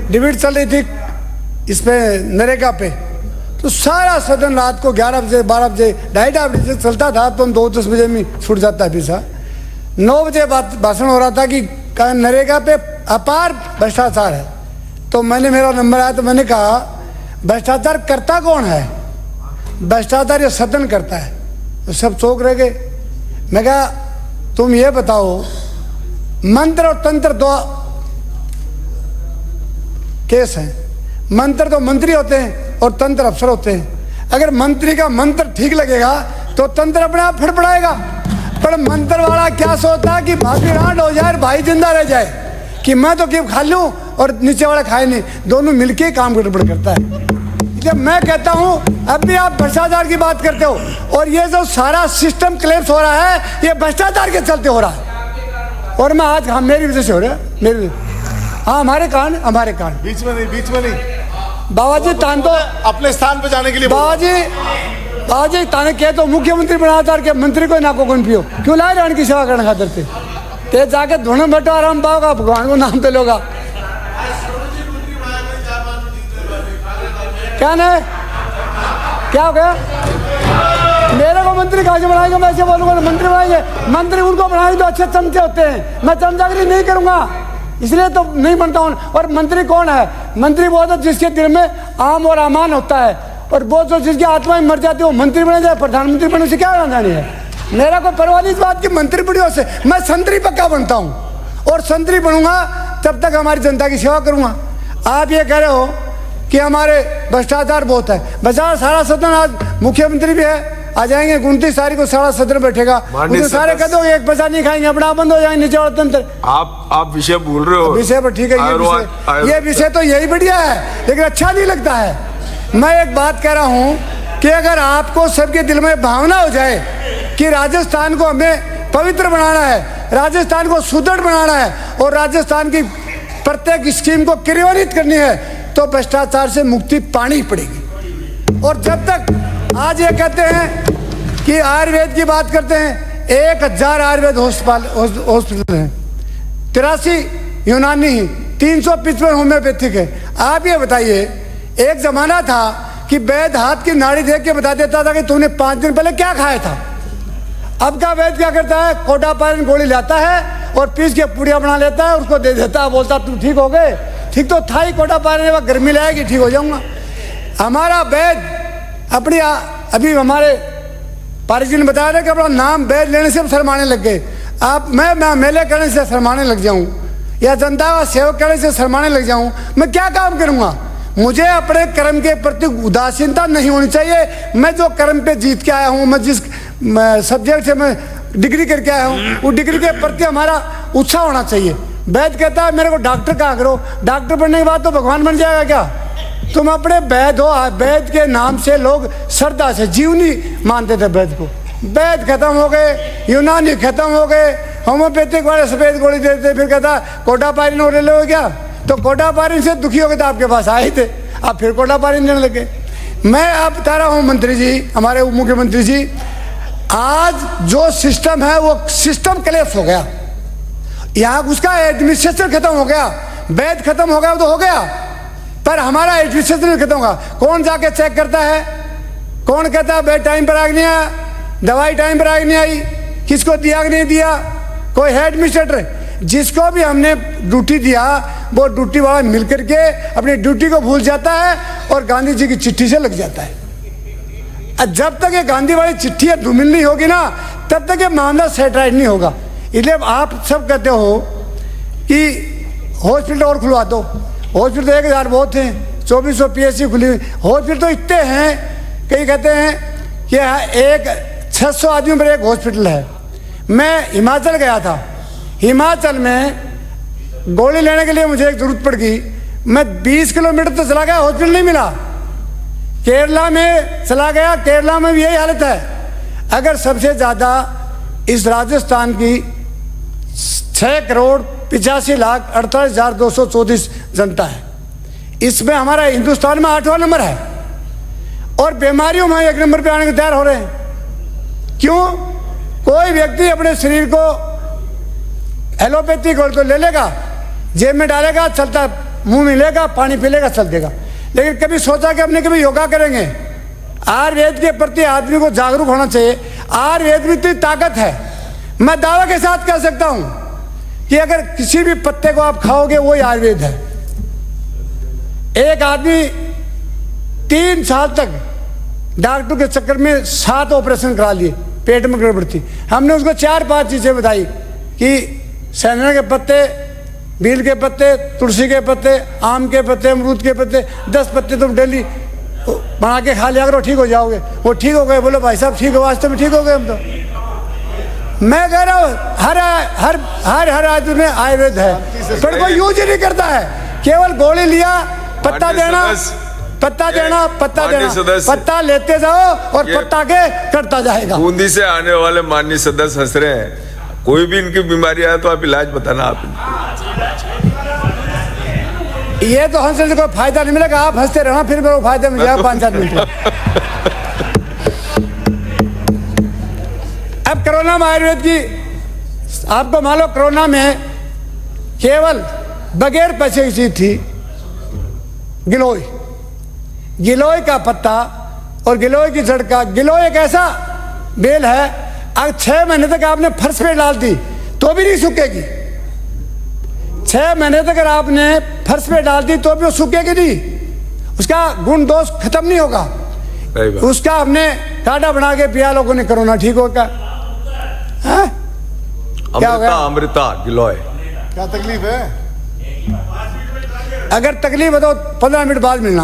Debate चल रही थी इस पे नरेगा पे, तो सारा सदन रात को 11 बजे 12 बजे 2:30 बजे तक चलता था, तो 2-10 बजे में छूट जाता है पैसा। 9 बजे भाषण हो रहा था कि नरेगा पे अपार भ्रष्टाचार है। तो मेरा नंबर आया तो मैंने कहा भ्रष्टाचार करता कौन है? भ्रष्टाचार ये सदन करता है। तो सब चौंक रह गए। मैं कहा तुम ये बताओ, मंत्र और तंत्र दो केस हैं। मंत्र तो मंत्री होते हैं और तंत्र अफसर होते हैं। अगर मंत्री का मंत्र ठीक लगेगा तो तंत्र अपने आप फड़फड़ाएगा। पर मंत्र वाला क्या सोचता है कि भाभी रांड हो जाए, भाई जिंदा रह जाए, कि मैं तो केवल खा लूं और नीचे वाला खाए नहीं, दोनों मिलके काम गड़बड़ करता है। जब मैं कहता हूं अब भी आप भ्रष्टाचार की बात करते हो, और ये जो सारा सिस्टम क्लेप्स हो रहा है ये भ्रष्टाचार के चलते हो रहा है। और मैं आज मेरी वजह से हो रहा है, मेरी, हाँ हमारे कान बीच में नहीं बाबा जी तान तो अपने स्थान पे जाने के लिए बाबा जी ताने कहे तो मुख्यमंत्री बनाचार के मंत्री को नाको कौन पियो क्यों लाए रान की सेवा करने खातर ते जाके धुन बैठो आराम पाओगा, भगवान को नाम पे लोगा क्या नहीं, क्या हो गया? मेरे को मंत्री कहाँ से बनाएगा? मैं ऐसे बोलूंगा तो मंत्री बनाएंगे। मंत्री उनको बनाएंगे तो अच्छे चमचे होते हैं। मैं चमचागिरी नहीं करूंगा, इसलिए तो नहीं बनता हूँ। और मंत्री कौन है? मंत्री वो तो जिसके दिल में आम और अमान होता है, और वो जो जिसकी आत्मा में मर जाती है वो मंत्री बने जाए। प्रधानमंत्री बनने से क्या जानी है? मेरा कोई परवाह नहीं इस बात की मंत्री बड़ी से। मैं संतरी पक्का बनता हूँ, और संतरी बनूंगा तब तक हमारी जनता की सेवा करूंगा। आप ये कह रहे हो कि हमारे भ्रष्टाचार बहुत है। बाजार सारा सदन, आज मुख्यमंत्री भी है, आ जाएंगे 29 तारीख को सारा सदन बैठेगा, उसमें सारे कह दो एक पैसा नहीं खाएंगे, अपना बंद हो जाएंगे नीचे वाला तंत्र। आप विषय भूल रहे हो। विषय पर ठीक है, ये विषय तो यही बढ़िया है, लेकिन अच्छा नहीं लगता है। मैं एक बात कह रहा हूँ कि अगर आपको सबके दिल में भावना हो जाए कि राजस्थान को हमें पवित्र बनाना है, राजस्थान को सुदृढ़ बनाना है, और राजस्थान की प्रत्येक स्कीम को क्रियान्वित करनी है, तो भ्रष्टाचार से मुक्ति पानी पड़ेगी। और जब तक आज ये कहते हैं कि आयुर्वेद की बात करते हैं, 1000 आयुर्वेद हॉस्पिटल हैं, 83 यूनानी, 355 होम्योपैथिक है। आप ये बताइए, एक जमाना था कि वैद्य हाथ की नाड़ी देख के बता देता था कि तूने 5 दिन पहले क्या खाया था। अब का वैद्य क्या करता है? कोटापायन गोली लाता है और पीस के पुड़िया बना लेता है, उसको दे देता है, बोलता तू ठीक हो गए। ठीक तो था ही, कोटापायन गर्मी लाएगी ठीक हो जाऊंगा। हमारा वैद्य अपनी अभी हमारे पारिक जी ने बताया था कि अपना नाम वैद्य लेने से शर्माने लग गए। आप मैं मेले करने से शर्माने लग जाऊं या जनता का सेवक करने से शर्माने लग जाऊं, मैं क्या काम करूंगा? मुझे अपने कर्म के प्रति उदासीनता नहीं होनी चाहिए। मैं जो कर्म पे जीत के आया हूँ, मैं जिस सब्जेक्ट से मैं डिग्री करके आया हूँ, उस डिग्री के प्रति हमारा उत्साह होना चाहिए। वैद्य कहता है मेरे को डॉक्टर कहा करो, डॉक्टर बनने के बाद तो भगवान बन जाएगा क्या? तुम अपने वैद्य हो, वैद्य के नाम से लोग श्रद्धा से जीवनी मानते थे वैद्य को। वैद्य खत्म हो गए, यूनानी खत्म हो गए, होम्योपैथिक वाले सफेद गोली देते, फिर कहता कोटापायन हो ले लो क्या? तो कोटापायन से दुखी हो गए तो आपके पास आए थे, आप फिर कोटापायन देने लगे। मैं आप बता रहा हूँ मंत्री जी, हमारे उप मुख्यमंत्री जी, आज जो सिस्टम है वो सिस्टम क्लैप्स हो गया। यहाँ उसका एडमिनिस्ट्रेशन खत्म हो गया, वैद्य खत्म हो गया तो हो गया, पर हमारा एडमिनिस्ट्रेशन भी खत्म होगा। कौन जाके चेक करता है? कौन कहता है बेड टाइम पर आ नहीं आया, दवाई टाइम पर आ नहीं आई, किसको दिया कि नहीं दिया? कोई है एडमिनिस्ट्रेटर? जिसको भी हमने ड्यूटी दिया वो ड्यूटी वाला मिल करके अपनी ड्यूटी को भूल जाता है और गांधी जी की चिट्ठी से लग जाता है। जब तक ये गांधी वाली चिट्ठी धूमिल नहीं होगी ना, तब तक ये मामला सेटराइट नहीं होगा। इसलिए आप सब कहते हो कि हॉस्पिटल और खुलवा दो। हॉस्पिटल तो 1000 बहुत हैं, 2400 PSC खुली हुई हॉस्पिटल तो इतने हैं। कई कहते हैं कि एक 600 आदमियों पर एक हॉस्पिटल है। मैं हिमाचल गया था, हिमाचल में गोली लेने के लिए मुझे एक जरूरत पड़ गई, मैं 20 किलोमीटर तो चला गया, हॉस्पिटल नहीं मिला। केरला में चला गया, केरला में भी यही हालत है। अगर सबसे ज़्यादा इस राजस्थान की 6,85,48,234 जनता है, इसमें हमारा हिंदुस्तान में 8वां नंबर है, और बीमारियों में 1 नंबर पे आने के तैयार हो रहे हैं। क्यों? कोई व्यक्ति अपने शरीर को एलोपैथी गोली तो ले लेगा, जेब में डालेगा, चलता मुंह मिलेगा, पानी पी लेगा, चल देगा। लेकिन कभी सोचा कि हमने कभी योगा करेंगे? आयुर्वेद के प्रति आदमी को जागरूक होना चाहिए। आयुर्वेद में इतनी ताकत है, मैं दावा के साथ कह सकता हूं कि अगर किसी भी पत्ते को आप खाओगे वो आयुर्वेद है। एक आदमी 3 साल तक डॉक्टर के चक्कर में 7 ऑपरेशन करा लिए, पेट में गड़बड़ थी। हमने उसको 4-5 चीजें बताई कि सैंधव के पत्ते, बील के पत्ते, तुलसी के पत्ते, आम के पत्ते, अमरूद के पत्ते, 10 पत्ते तुम डेली बना के खा लिया करो, ठीक हो जाओगे। वो ठीक हो गए। बोले भाई साहब ठीक हो, वास्तव में ठीक हो गए हम तो। मैं कह रहा हूँ हर आदमी में आयुर्वेद है, पर कोई यूज ही नहीं करता है। केवल गोली लिया, पत्ता देना, पत्ता देना, पत्ता देना, पत्ता लेते जाओ और पत्ता के कटता जाएगा। बूंदी से आने वाले माननीय सदस्य हंस रहे हैं। कोई भी इनकी बीमारी आए तो आप इलाज बताना। आप ये तो हंसने से कोई फायदा नहीं मिलेगा। आप हंसते रहना, फिर मेरे को फायदा मिल जाएगा 5-7 मिनट में। अब कोरोना में आयुर्वेद की आपको मान लो, कोरोना में केवल बगैर पैसे की चीज थी गिलोय। गिलोय का पत्ता और गिलोय की जड़ का, गिलोय एक ऐसा बेल है, अगर 6 महीने तक आपने फर्श पे डाल दी तो भी नहीं सूखेगी। 6 महीने तक अगर आपने फर्श पे डाल दी तो भी वो सूखेगी नहीं, उसका गुण दोष खत्म नहीं होगा। उसका हमने काढ़ा बना के पिया, लोगों ने कोरोना ठीक होगा। क्या हो गया? अमृता गिलोय। क्या तकलीफ है? अगर तकलीफ है तो 15 मिनट बाद मिलना।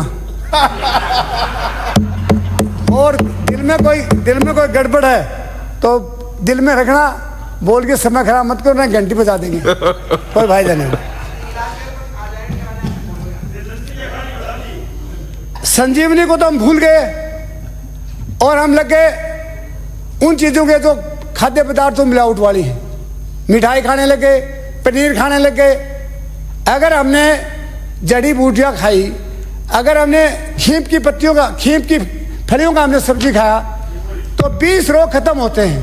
और दिल में कोई गड़बड़ है तो दिल में रखना, बोल के समय खराब मत करो, ना घंटी बजा देंगे। कोई फायदा नहीं। संजीवनी को तो हम भूल गए और हम लगे उन चीजों के जो खाद्य पदार्थों मिलावट वाली है। मिठाई खाने लगे, पनीर खाने लगे। अगर हमने जड़ी बूटियां खाई, अगर हमने खींप की पत्तियों का, खींप की फलियों का हमने सब्जी खाया तो 20 रोग खत्म होते हैं।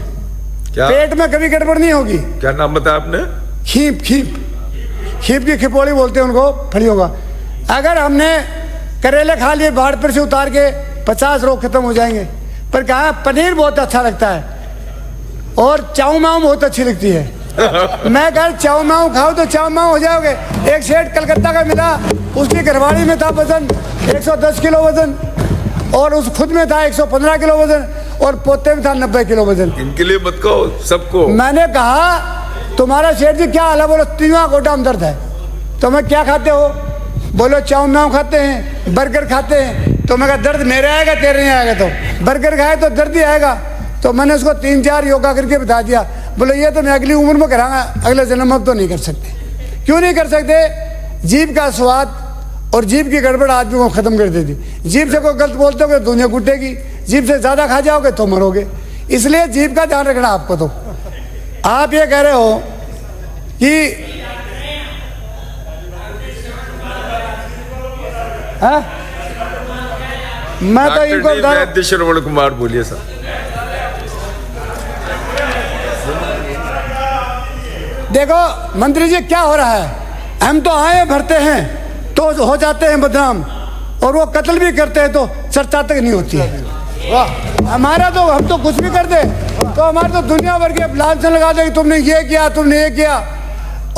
क्या? पेट में कभी गड़बड़ नहीं होगी। क्या नाम बताया आपने? खींप की खिपोड़ी बोलते हैं उनको, फलियों का। अगर हमने करेले खा लिए बाढ़ पर से उतार के, 50 रोग खत्म हो जाएंगे। पर कहा पनीर बहुत अच्छा लगता है और चाऊ माऊ बहुत अच्छी लगती है। मैं कहा चाऊ माऊ खाओ तो चाऊ माऊ हो जाओगे। एक सेठ कलकत्ता का मिला, उसकी घरवाली में था वजन 110 किलो वजन, और उस खुद में था 115 किलो वजन, और पोते में था 90 किलो वजन। इनके लिए मत कहो, सबको। मैंने कहा तुम्हारा सेठ जी क्या हाल है? बोलो 3वां गोटा में दर्द है। तो मैं क्या खाते हो? बोलो चाऊ माऊ खाते हैं, बर्गर खाते हैं। तो मैं कहा दर्द मेरे आएगा, तेरे नहीं आएगा। तो बर्गर खाए तो दर्द ही आएगा। तो मैंने उसको 3-4 योगा करके बता दिया। बोले ये तो मैं अगली उम्र में कराऊंगा, अगले जन्म में तो नहीं कर सकते। क्यों नहीं कर सकते? जीभ का स्वाद और जीभ की गड़बड़ आदमी को खत्म कर देती। जीभ से कोई गलत बोलते हो दुनिया घुटेगी, जीभ से ज्यादा खा जाओगे तो मरोगे। इसलिए जीभ का ध्यान रखना आपको। तो आप ये कह रहे हो कि मैं तो इनको बता रहा हूं, श्रवण कुमार बोलिए सर। देखो मंत्री जी क्या हो रहा है, हम तो आए भरते हैं तो हो जाते हैं बदनाम, और वो कत्ल भी करते हैं तो चर्चा तक नहीं होती है। हमारा तो हम तो कुछ भी कर दे तो हमारे तो दुनिया भर के लांछन लगा दे, तुमने ये किया, तुमने ये किया।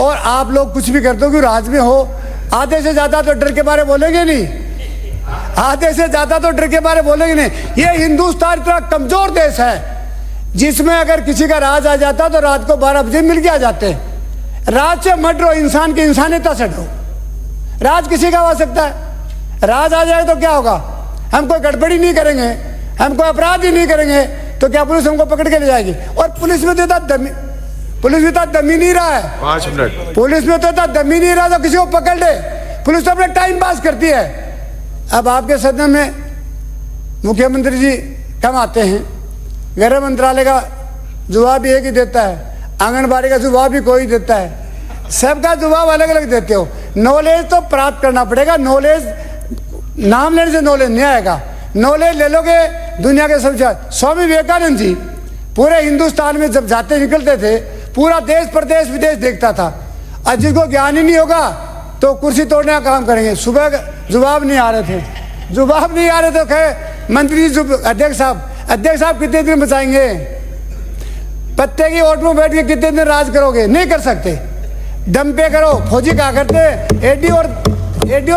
और आप लोग कुछ भी करते हो कि राज में हो, आधे से ज्यादा तो डर के बारे बोलेंगे नहीं, आधे से ज्यादा तो डर के बारे बोलेंगे नहीं। ये हिंदुस्तान इतना कमजोर देश है जिसमें अगर किसी का राज आ जाता तो रात को 12 बजे मिल के आ जाते। राज से मत डरो, इंसान की इंसानियत से डरो। राज किसी का आ सकता है, राज आ जाए तो क्या होगा? हम कोई गड़बड़ी नहीं करेंगे, हम कोई अपराध ही नहीं करेंगे तो क्या पुलिस हमको पकड़ के ले जाएगी? और पुलिस में तो इतना दम ही नहीं रहा है। 5 मिनट। पुलिस में तो इतना दम ही नहीं रहा तो किसी को पकड़ ले। पुलिस तो अपने टाइम पास करती है। अब आपके सदन में मुख्यमंत्री जी कम आते हैं, गृह मंत्रालय का जवाब एक ही देता है, आंगनबाड़ी का जवाब भी कोई देता है, सबका जवाब अलग अलग देते हो। नॉलेज तो प्राप्त करना पड़ेगा। नॉलेज नाम लेने से नॉलेज नहीं आएगा। नॉलेज ले लोगे दुनिया के सब। स्वामी विवेकानंद जी पूरे हिंदुस्तान में जब जाते निकलते थे, पूरा देश प्रदेश विदेश देखता था। और जिसको ज्ञान ही नहीं होगा तो कुर्सी तोड़ने का काम करेंगे। सुबह जवाब नहीं आ रहे थे, जवाब नहीं आ रहे तो कहे मंत्री अध्यक्ष साहब कितने दिन बचाएंगे? पत्ते की ओट में बैठ के कितने दिन राज करोगे? नहीं कर सकते, दम पे करो। फौजी कहा करते एडी और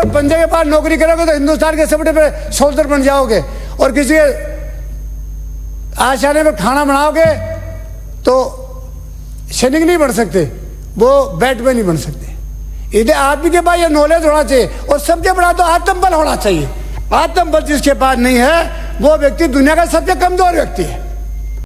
पंजे के पास नौकरी करोगे तो हिंदुस्तान के सबसे बड़े सोल्जर बन जाओगे, और किसी के आशाने में खाना बनाओगे तो सैनिक नहीं बन सकते, वो बैटमैन नहीं बन सकते। इधर आदमी के पास ये नॉलेज होना चाहिए, और सबसे बड़ा तो आत्मबल होना चाहिए। आत्मबल जिसके पास नहीं है वो व्यक्ति दुनिया का सबसे कमजोर व्यक्ति है।